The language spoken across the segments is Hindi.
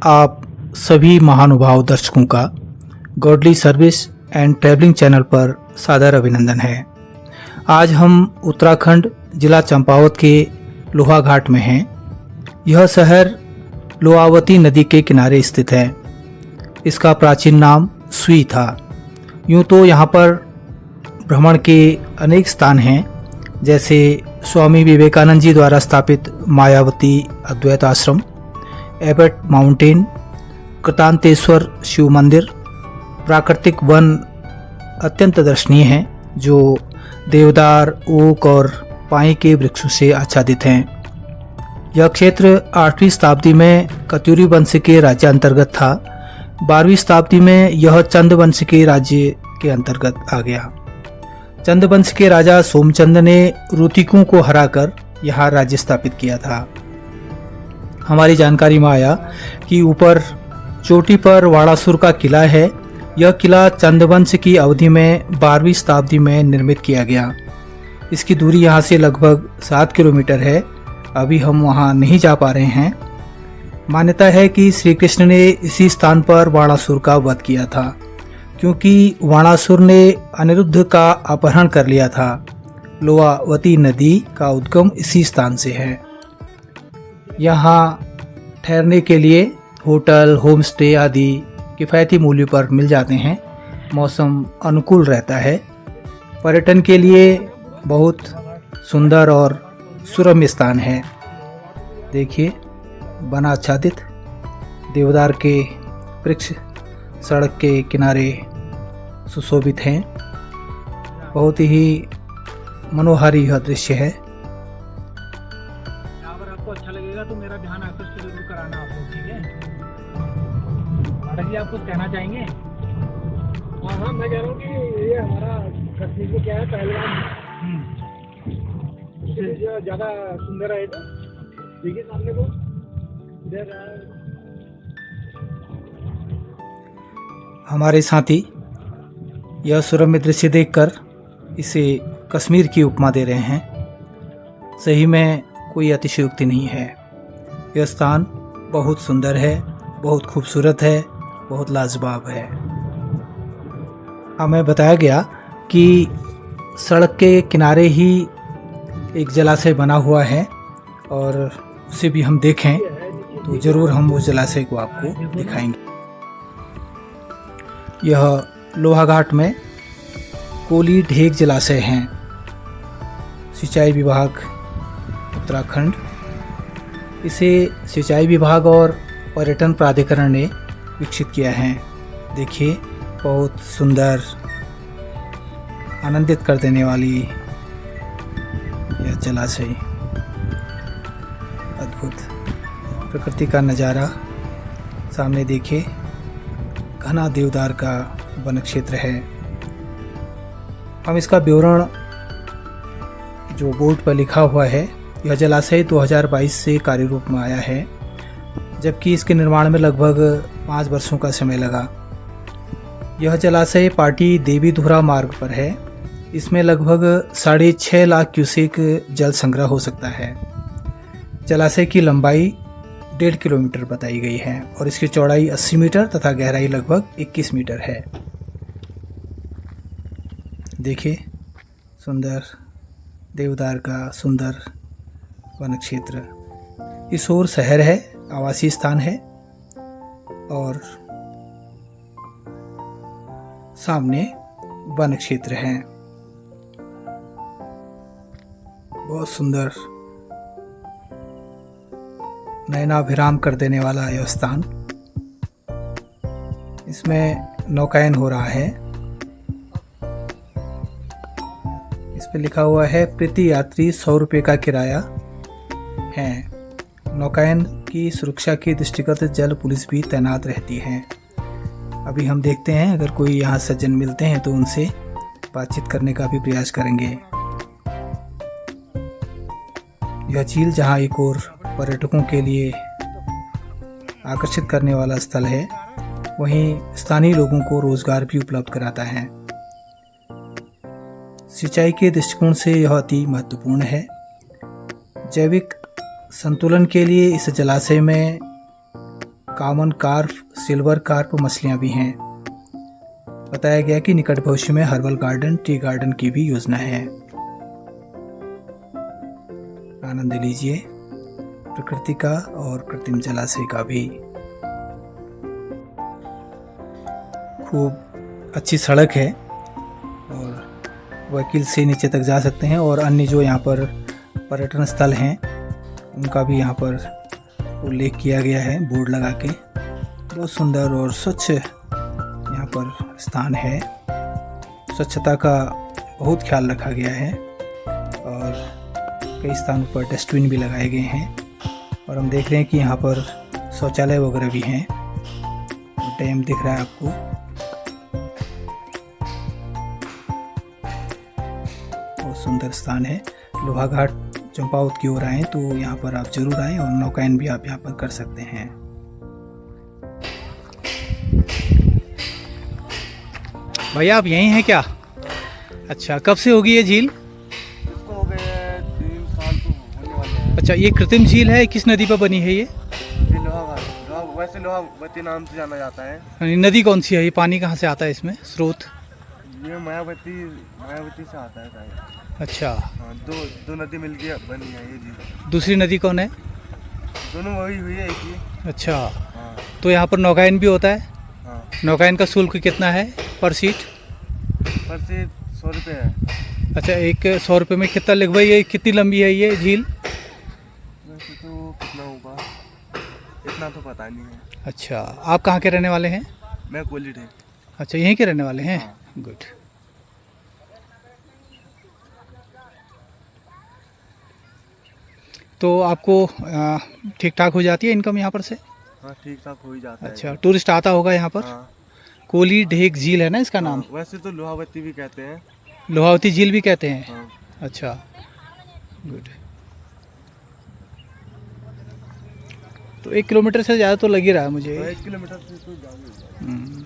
आप सभी महानुभाव दर्शकों का godly service and travelling channel पर सादर अभिनंदन है। आज हम उत्तराखंड जिला चंपावत के लोहा घाट में हैं। यह शहर लोहावती नदी के किनारे स्थित है। इसका प्राचीन नाम सुई था। यूँ तो यहाँ पर भ्रमण के अनेक स्थान हैं, जैसे स्वामी विवेकानंद जी द्वारा स्थापित मायावती अद्वैत आश्रम, एबट माउंटेन, कृतांतेश्वर शिव मंदिर, प्राकृतिक वन अत्यंत दर्शनीय हैं जो देवदार, ओक और पाई के वृक्षों से आच्छादित हैं। यह क्षेत्र 8वीं शताब्दी में कत्यूरी वंश के राज्य अंतर्गत था। 12वीं शताब्दी में यह चंद वंश के राज्य के अंतर्गत आ गया। चंद वंश के राजा सोमचंद ने रूतिकों को हराकर यहाँ राज्य स्थापित किया था। हमारी जानकारी में आया कि ऊपर चोटी पर वाणासुर का किला है। यह किला चंदवंश की अवधि में 12वीं शताब्दी में निर्मित किया गया। इसकी दूरी यहाँ से लगभग 7 किलोमीटर है। अभी हम वहाँ नहीं जा पा रहे हैं। मान्यता है कि श्री कृष्ण ने इसी स्थान पर वाणासुर का वध किया था, क्योंकि वाणासुर ने अनिरुद्ध का अपहरण कर लिया था। लोहावती नदी का उद्गम इसी स्थान से है। यहाँ ठहरने के लिए होटल, होम स्टे आदि किफ़ायती मूल्य पर मिल जाते हैं। मौसम अनुकूल रहता है। पर्यटन के लिए बहुत सुंदर और सुरम्य स्थान है। देखिए, वन आच्छादित देवदार के वृक्ष सड़क के किनारे सुशोभित हैं। बहुत ही मनोहारी यह दृश्य है। अगर आपको अच्छा लगेगा तो मेरा ध्यान आकृष्ट जरूर कराना आप लोग, ठीक है? जी, आप कुछ कहना चाहेंगे? हाँ, मैं कह रहा हूँ कि ये हमारा कश्मीर में क्या है, पहलगाम ज़्यादा सुंदर है। तो देखिए सामने को इधर हमारे साथी यह सुरम्य दृश्य देखकर इसे कश्मीर की उपमा दे रहे हैं। सही में कोई अतिशयोक्ति नहीं है। यह स्थान बहुत सुंदर है, बहुत खूबसूरत है, बहुत लाजवाब है। हमें बताया गया कि सड़क के किनारे ही एक जलाशय बना हुआ है, और उसे भी हम देखें तो ज़रूर हम उस जलाशय को आपको दिखाएंगे। यह लोहा घाट में कोली ढेक जलाशय हैं। सिंचाई विभाग उत्तराखंड, इसे सिंचाई विभाग और पर्यटन प्राधिकरण ने विकसित किया है। देखिए, बहुत सुंदर, आनंदित कर देने वाली यह जलाशय, अद्भुत प्रकृति का नज़ारा। सामने देखिए, घना देवदार का वन क्षेत्र है। हम इसका विवरण जो बोर्ड पर लिखा हुआ है, यह जलाशय 2022 से कार्यरूप में आया है, जबकि इसके निर्माण में लगभग 5 वर्षों का समय लगा। यह जलाशय पाटी देवी धुरा मार्ग पर है। इसमें लगभग 6.5 लाख क्यूसेक जल संग्रह हो सकता है। जलाशय की लंबाई 1.5 किलोमीटर बताई गई है और इसकी चौड़ाई 80 मीटर तथा गहराई लगभग 21 मीटर है। देखिए, सुंदर देवदार का सुंदर वन क्षेत्र। इस ओर शहर है, आवासीय स्थान है, और सामने वन क्षेत्र है। बहुत सुंदर, नयनाभिराम कर देने वाला यह स्थान। इसमें नौकायन हो रहा है। इस पे लिखा हुआ है प्रति यात्री 100 रुपये का किराया है। नौकायन की सुरक्षा के दृष्टिगत जल पुलिस भी तैनात रहती है। अभी हम देखते हैं, अगर कोई यहाँ सज्जन मिलते हैं तो उनसे बातचीत करने का भी प्रयास करेंगे। यह झील जहाँ एक और पर्यटकों के लिए आकर्षित करने वाला स्थल है, वहीं स्थानीय लोगों को रोजगार भी उपलब्ध कराता है। सिंचाई के दृष्टिकोण से यह अति महत्वपूर्ण है। जैविक संतुलन के लिए इस जलाशय में कॉमन कार्प, सिल्वर कार्प मछलियां भी हैं। बताया गया कि निकट भविष्य में हर्बल गार्डन, टी गार्डन की भी योजना है। आनंद लीजिए प्रकृति का और कृत्रिम जलाशय का भी। खूब अच्छी सड़क है और वकील से नीचे तक जा सकते हैं, और अन्य जो यहाँ पर पर्यटन स्थल हैं उनका भी यहाँ पर उल्लेख किया गया है बोर्ड लगा के। बहुत सुंदर और स्वच्छ यहाँ पर स्थान है। स्वच्छता का बहुत ख्याल रखा गया है और कई स्थानों पर डस्टबिन भी लगाए गए हैं, और हम देख रहे हैं कि यहाँ पर शौचालय वगैरह भी हैं। डैम दिख रहा है आपको। बहुत सुंदर स्थान है। लोहाघाट चंपावत की ओर आए तो यहाँ पर आप जरूर आएं, और नौकायन भी आप यहाँ पर कर सकते हैं। भैया आप यहीं हैं क्या? अच्छा, कब से होगी ये झील? इसको हो गए 3 साल तो होने वाले हैं। अच्छा, ये कृत्रिम झील है, किस नदी पर बनी है ये? वैसे लोहावती नाम से जाना जाता है। यानी नदी कौन सी है? ये पानी कहाँ से आता है इसमें, स्रोत? ये मायावती से आता है शायद। अच्छा, हाँ, दो नदी मिलके बनी है ये जी। दूसरी नदी कौन है? दोनों वही हुई है एक ही। अच्छा, हाँ तो यहाँ पर नौकायन भी होता है? हाँ। नौकायन का शुल्क कितना है पर सीट? पर से 100 रुपये है। अच्छा, एक 100 रुपये में कितना लगभग, ये कितनी लंबी है ये झील? वैसे तो कितना होगा इतना तो पता नहीं है। अच्छा, आप कहाँ के रहने वाले हैं? मैं कोलिड है। अच्छा, यहीं के रहने वाले हैं। हाँ। गुड। तो आपको ठीक ठाक हो जाती है इनकम यहाँ पर से? हाँ, ठीक ठाक हो ही जाता है। अच्छा, टूरिस्ट आता होगा यहाँ पर? हाँ। कोली ढेक झील है ना इसका नाम? हाँ, वैसे तो लोहावती भी कहते हैं। लोहावती झील भी कहते हैं। हाँ। अच्छा, गुड। तो 1 किलोमीटर से ज़्यादा तो लग ही रहा है मुझे। 1 किलोमीटर से तो ज़्यादा। हम्म।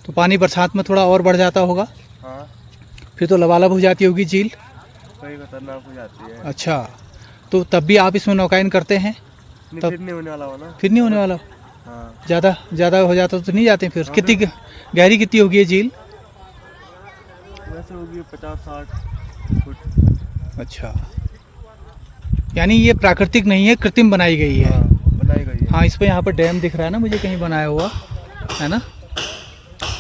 तो पानी बरसात में थोड़ा और बढ़ जाता होगा, हाँ, फिर तो लबालब हो जाती होगी झील। कई खतरनाक हो जाती है। अच्छा, तो तब भी आप इसमें नौकायन करते हैं? नहीं, तब फिर नहीं होने वाला हो ना। फिर नहीं होने वाला? हाँ। ज़्यादा हो जाता तो नहीं जाते फिर? हाँ, कितनी गहरी कितनी होगी ये झील? वैसे होगी 50-60 फुट। अच्छा, यानी ये प्राकृतिक नहीं है, कृत्रिम बनाई गई है। हाँ, बनाई गई है। हाँ, इस पर यहाँ पर डैम दिख रहा है ना मुझे, कहीं बनाया हुआ है ना।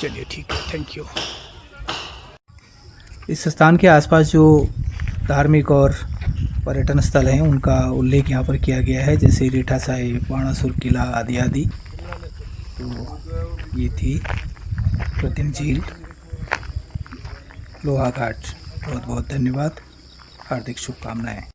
चलिए ठीक है, थैंक यू। इस स्थान के आसपास जो धार्मिक और पर्यटन स्थल हैं उनका उल्लेख यहाँ पर किया गया है, जैसे रीठा साहिब, बाणासुर किला आदि आदि। तो ये थी कृत्रिम झील लोहाघाट। बहुत बहुत धन्यवाद, हार्दिक शुभकामनाएं।